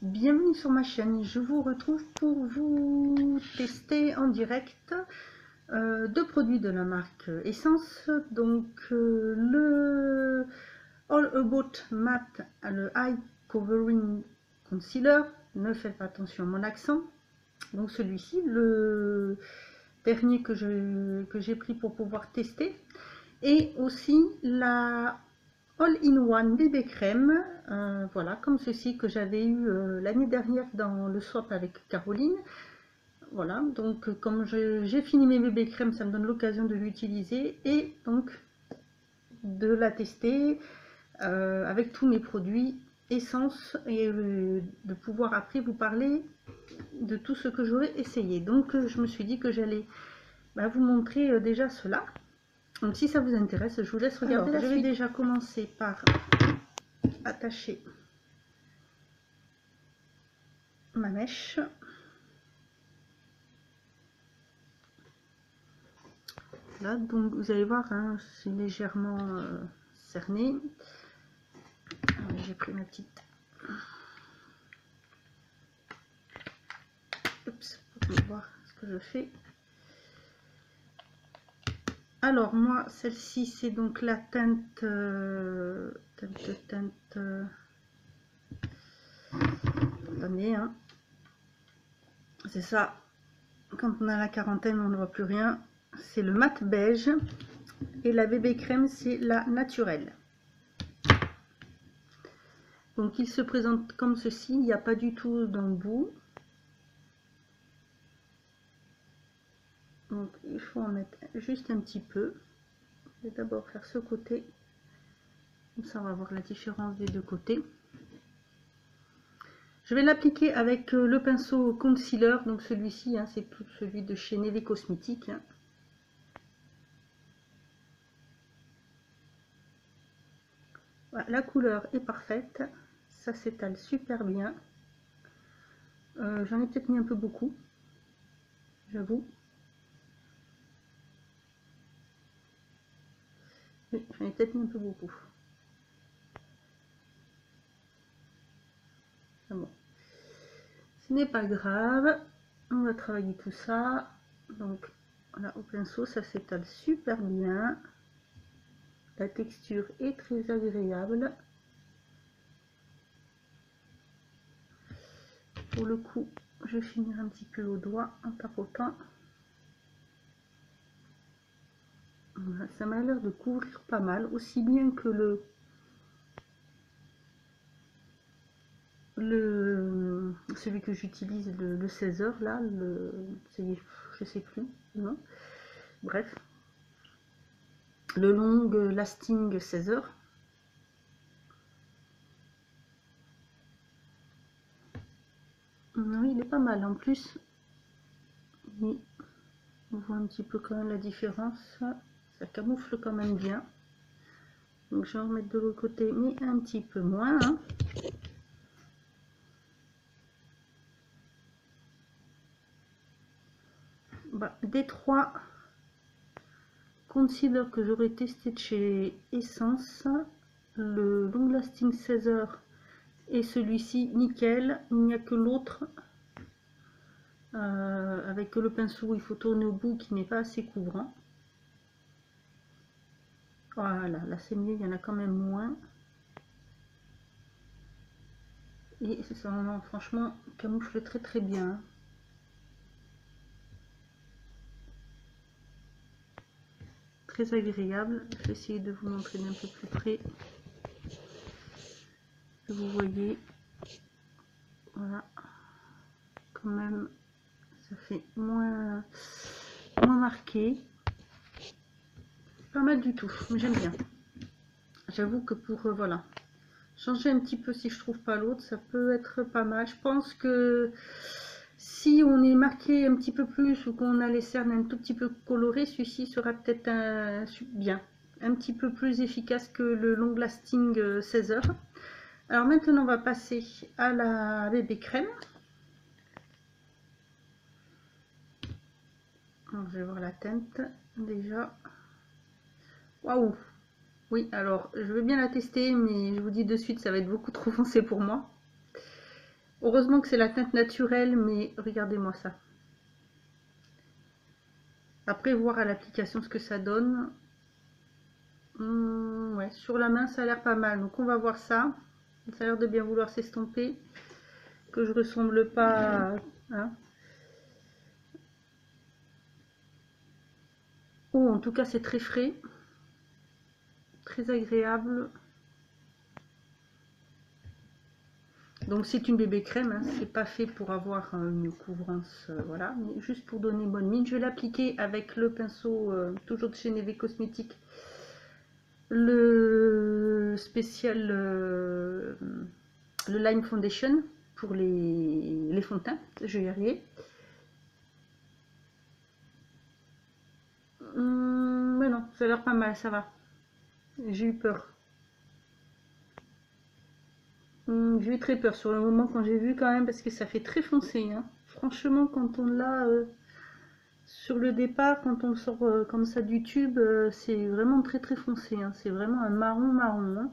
Bienvenue sur ma chaîne, je vous retrouve pour vous tester en direct deux produits de la marque Essence. Donc le All About Matte, le Eye Covering Concealer, ne faites pas attention à mon accent. Donc celui-ci, le dernier que j'ai pris pour pouvoir tester. Et aussi la All-in-One bébé crème, voilà, comme ceci que j'avais eu l'année dernière dans le swap avec Caroline. Voilà, donc comme j'ai fini mes bébés crèmes, ça me donne l'occasion de l'utiliser et donc de la tester avec tous mes produits Essence et de pouvoir après vous parler de tout ce que j'aurais essayé. Donc je me suis dit que j'allais vous montrer déjà cela. Donc si ça vous intéresse, je vous laisse regarder. Alors, je vais déjà commencer par attacher ma mèche. Là, donc vous allez voir, hein, c'est légèrement cerné. J'ai pris ma petite. Oups, pour voir ce que je fais. Alors moi, celle-ci, c'est donc la teinte, attendez, hein. C'est ça. Quand on a la quarantaine, on ne voit plus rien. C'est le mat beige. Et la bébé crème, c'est la naturelle. Donc il se présente comme ceci. Il n'y a pas du tout d'embout. Donc il faut en mettre juste un petit peu. Je vais d'abord faire ce côté. Comme ça on va voir la différence des deux côtés. Je vais l'appliquer avec le pinceau concealer. Donc celui-ci, hein, c'est tout celui de chez Neve Cosmetics. Hein. Voilà, la couleur est parfaite. Ça s'étale super bien. J'en ai peut-être mis un peu beaucoup. J'avoue. Oui, j'en ai peut-être mis un peu beaucoup. Ah bon. Ce n'est pas grave. On va travailler tout ça. Donc, voilà, au pinceau, ça s'étale super bien. La texture est très agréable. Pour le coup, je vais finir un petit peu au doigt en tapotant. Voilà, ça m'a l'air de couvrir pas mal, aussi bien que celui que j'utilise, le 16h là, je sais plus, non. Bref, le long lasting 16h. Oui, il est pas mal en plus. Et on voit un petit peu quand même la différence. Ça camoufle quand même bien. Donc je vais en remettre de l'autre côté, mais un petit peu moins. Hein. Des trois concealer que j'aurais testé de chez Essence, le Long Lasting 16h et celui-ci nickel. Il n'y a que l'autre avec le pinceau, il faut tourner au bout, qui n'est pas assez couvrant. Voilà, là c'est mieux, il y en a quand même moins. Et ça, non, franchement, camoufle très très bien. Très agréable. Je vais essayer de vous montrer d'un peu plus près. Vous voyez, voilà, quand même, ça fait moins marqué. Pas mal du tout, mais j'aime bien. J'avoue que pour voilà, changer un petit peu si je trouve pas l'autre, ça peut être pas mal. Je pense que si on est marqué un petit peu plus ou qu'on a les cernes un tout petit peu colorées, celui-ci sera peut-être bien, un petit peu plus efficace que le Long Lasting 16h. Alors maintenant on va passer à la bébé crème. Alors, je vais voir la teinte déjà. Waouh! Oui, alors je veux bien la tester, mais je vous dis de suite, ça va être beaucoup trop foncé pour moi. Heureusement que c'est la teinte naturelle, mais regardez-moi ça. Après, voir à l'application ce que ça donne. Ouais, sur la main, ça a l'air pas mal. Donc, on va voir ça. Ça a l'air de bien vouloir s'estomper. Que je ressemble pas... Hein. Oh, en tout cas, c'est très frais. Très agréable. Donc c'est une bébé crème, hein, c'est pas fait pour avoir une couvrance, voilà, mais juste pour donner bonne mine. Je vais l'appliquer avec le pinceau, toujours de chez Neve Cosmetics, le spécial, le Lime Foundation pour les fonds de teint, je vais y arriver. Mais non, ça a l'air pas mal, ça va. J'ai eu peur. J'ai eu très peur sur le moment quand j'ai vu quand même, parce que ça fait très foncé, hein. Franchement, quand on l'a sur le départ, quand on le sort comme ça du tube, c'est vraiment très très foncé, hein. C'est vraiment un marron marron, hein.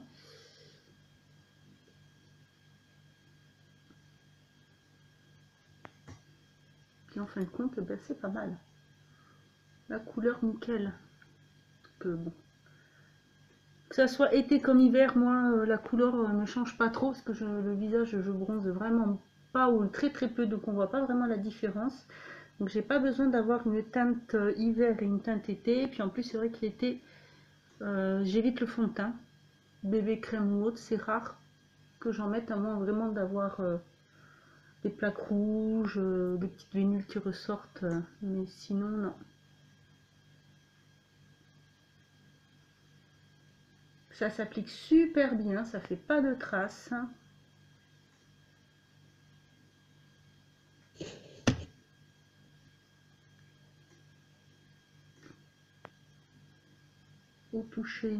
Puis en fin de compte, ben, c'est pas mal. La couleur nickel. Bon. Que ça soit été comme hiver, moi la couleur ne change pas trop, parce que le visage je bronze vraiment pas ou très très peu, donc on voit pas vraiment la différence. Donc j'ai pas besoin d'avoir une teinte hiver et une teinte été. Puis en plus c'est vrai que l'été j'évite le fond de teint, bébé crème ou autre, c'est rare que j'en mette, à moins vraiment d'avoir des plaques rouges, des petites vénules qui ressortent, mais sinon non. Ça s'applique super bien, ça fait pas de traces. Au toucher,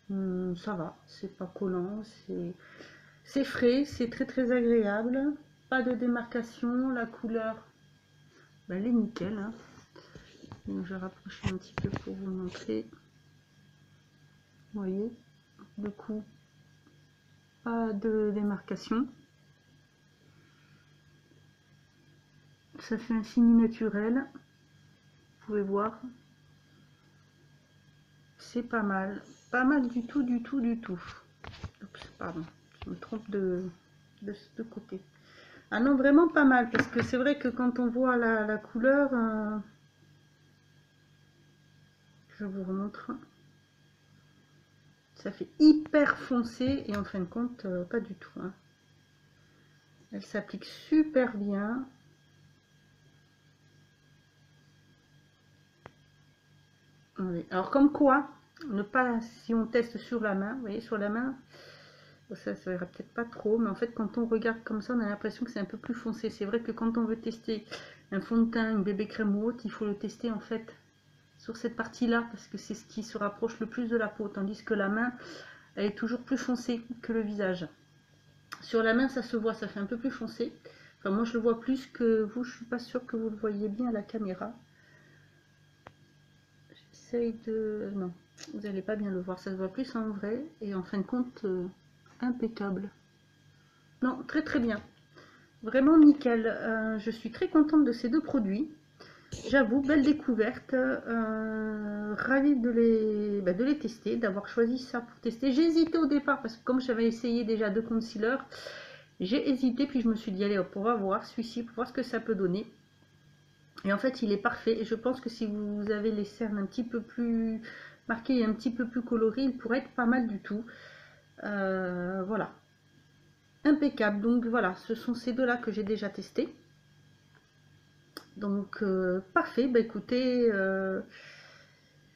ça va, c'est pas collant, c'est frais, c'est très très agréable, pas de démarcation, la couleur, ben, elle est nickel, hein. Donc je vais rapprocher un petit peu pour vous montrer. Vous voyez, du coup, pas de démarcation. Ça fait un fini naturel, vous pouvez voir. C'est pas mal du tout, du tout, du tout. Oups, pardon, je me trompe de côté. Ah non, vraiment pas mal, parce que c'est vrai que quand on voit la couleur, je vous remontre, ça fait hyper foncé, et en fin de compte, pas du tout, hein. Elle s'applique super bien. Oui. Alors comme quoi, ne pas, si on teste sur la main, vous voyez, sur la main, ça se verra peut-être pas trop, mais en fait quand on regarde comme ça, on a l'impression que c'est un peu plus foncé. C'est vrai que quand on veut tester un fond de teint, une bébé crème ou autre, il faut le tester en fait sur cette partie-là, parce que c'est ce qui se rapproche le plus de la peau, tandis que la main, elle est toujours plus foncée que le visage. Sur la main, ça se voit, ça fait un peu plus foncé. Enfin, moi, je le vois plus que vous, je suis pas sûre que vous le voyez bien à la caméra. J'essaye de... Non, vous n'allez pas bien le voir, ça se voit plus en vrai, et en fin de compte, impeccable. Non, très très bien. Vraiment nickel. Je suis très contente de ces deux produits. J'avoue, belle découverte. Ravie de les tester, d'avoir choisi ça pour tester. J'ai hésité au départ parce que comme j'avais essayé déjà deux concealers, j'ai hésité, puis je me suis dit allez hop, on va voir celui-ci pour voir ce que ça peut donner. Et en fait, il est parfait. Et je pense que si vous avez les cernes un petit peu plus marquées et un petit peu plus colorées, il pourrait être pas mal du tout. Voilà. Impeccable. Donc voilà, ce sont ces deux-là que j'ai déjà testés. Donc parfait. Bah écoutez,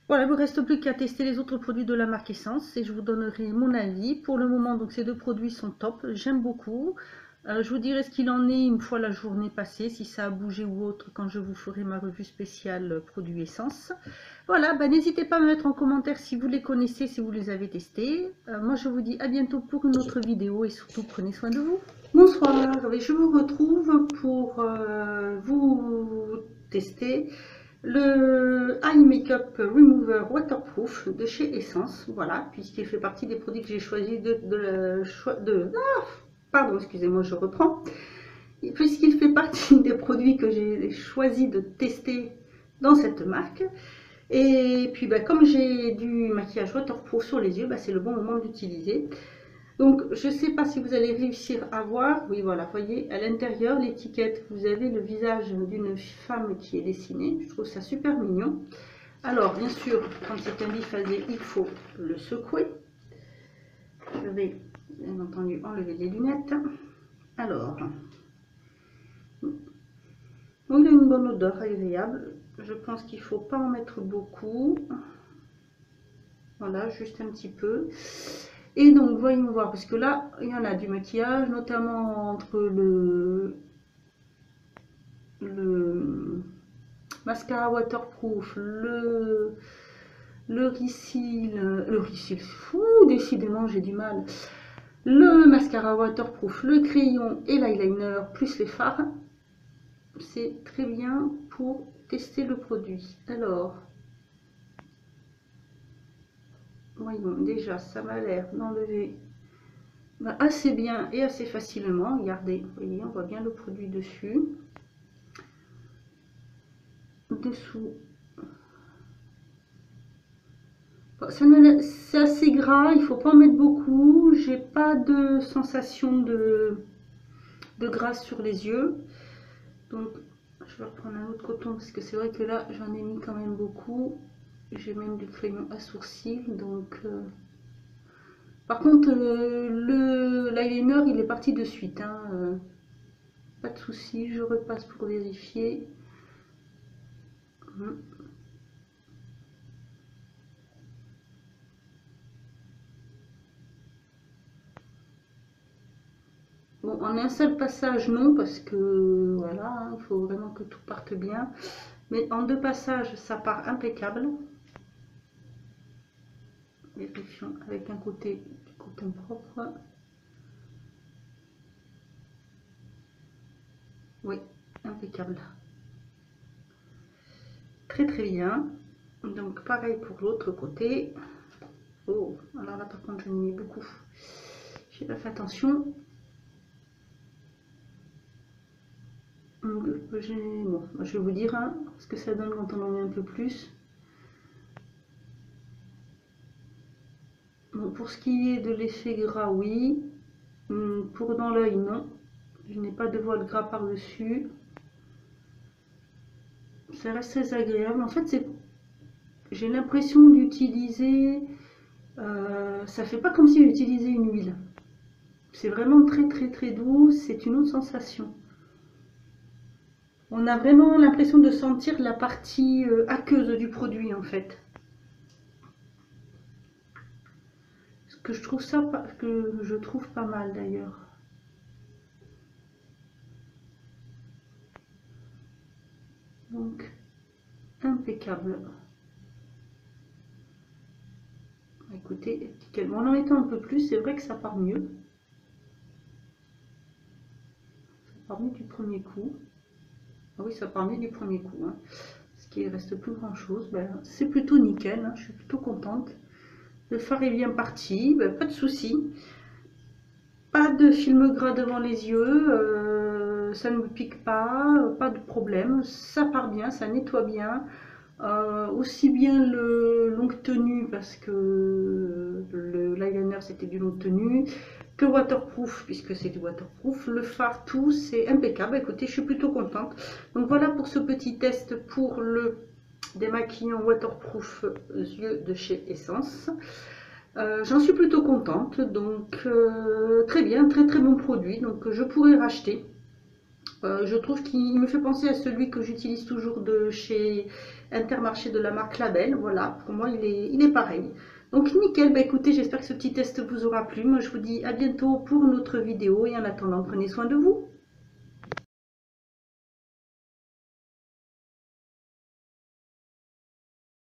voilà, il ne me reste plus qu'à tester les autres produits de la marque Essence et je vous donnerai mon avis. Pour le moment, donc ces deux produits sont top. J'aime beaucoup. Je vous dirai ce qu'il en est une fois la journée passée, si ça a bougé ou autre, quand je vous ferai ma revue spéciale produits Essence. Voilà, bah, n'hésitez pas à me mettre en commentaire si vous les connaissez, si vous les avez testés. Moi, je vous dis à bientôt pour une autre vidéo et surtout, prenez soin de vous. Bonsoir, je vous retrouve pour vous tester le Eye Makeup Remover Waterproof de chez Essence. Voilà, puisqu'il fait partie des produits que j'ai choisi pardon, excusez-moi, je reprends. Puisqu'il fait partie des produits que j'ai choisi de tester dans cette marque. Et puis comme j'ai du maquillage waterproof sur les yeux, c'est le bon moment d'utiliser. Donc je ne sais pas si vous allez réussir à voir. Oui, voilà, vous voyez à l'intérieur l'étiquette, vous avez le visage d'une femme qui est dessinée. Je trouve ça super mignon. Alors bien sûr, quand c'est un biphasé, il faut le secouer. Je vais bien entendu enlever les lunettes. Alors, il a une bonne odeur agréable. Je pense qu'il ne faut pas en mettre beaucoup. Voilà, juste un petit peu. Et donc, voyons voir, parce que là, il y en a du maquillage, notamment entre le mascara waterproof, le Reveal, fou, décidément, j'ai du mal. Le mascara waterproof, le crayon et l'eyeliner, plus les fards. C'est très bien pour tester le produit. Alors, voyons, déjà, ça m'a l'air d'enlever assez bien et assez facilement. Regardez, vous voyez, on voit bien le produit dessus. Dessous, c'est assez gras, il faut pas en mettre beaucoup. J'ai pas de sensation de gras sur les yeux. Donc, je vais reprendre un autre coton parce que c'est vrai que là, j'en ai mis quand même beaucoup. J'ai même du crayon à sourcils, donc... Par contre, l'eyeliner, il est parti de suite. Hein, pas de souci, je repasse pour vérifier. Bon, en un seul passage, non, parce que voilà, hein, il faut vraiment que tout parte bien. Mais en deux passages, ça part impeccable. Vérifions avec un côté du coton propre. Oui, impeccable. Très très bien. Donc pareil pour l'autre côté. Oh, alors là par contre je m'y mets beaucoup. J'ai pas fait attention. Donc, bon, je vais vous dire hein, ce que ça donne quand on en met un peu plus. Bon, pour ce qui est de l'effet gras, oui. Pour dans l'œil, non. Je n'ai pas de voile gras par-dessus. Ça reste très agréable. En fait, j'ai l'impression d'utiliser... ça fait pas comme si j'utilisais une huile. C'est vraiment très très très doux. C'est une autre sensation. On a vraiment l'impression de sentir la partie aqueuse du produit en fait. Que je trouve pas mal d'ailleurs. Donc impeccable. Écoutez, en en mettant un peu plus, c'est vrai que ça part mieux. Ça part mieux du premier coup. Ah oui, ça part mieux du premier coup. Hein. Ce qui reste plus grand chose. C'est plutôt nickel. Hein. Je suis plutôt contente. Le fard est bien parti. Pas de souci. Pas de film gras devant les yeux. Ça ne me pique pas. Pas de problème. Ça part bien. Ça nettoie bien. Aussi bien le longue tenue parce que l'eyeliner c'était du longue tenue, que waterproof puisque c'est du waterproof, le fard, tout c'est impeccable. Écoutez, je suis plutôt contente. Donc voilà pour ce petit test pour le démaquillant waterproof yeux de chez Essence. J'en suis plutôt contente, donc très bien, très très bon produit, donc je pourrais racheter. Je trouve qu'il me fait penser à celui que j'utilise toujours de chez Intermarché de la marque Label. Voilà, pour moi il est pareil. Donc nickel, écoutez, j'espère que ce petit test vous aura plu. Moi je vous dis à bientôt pour une autre vidéo et en attendant, prenez soin de vous.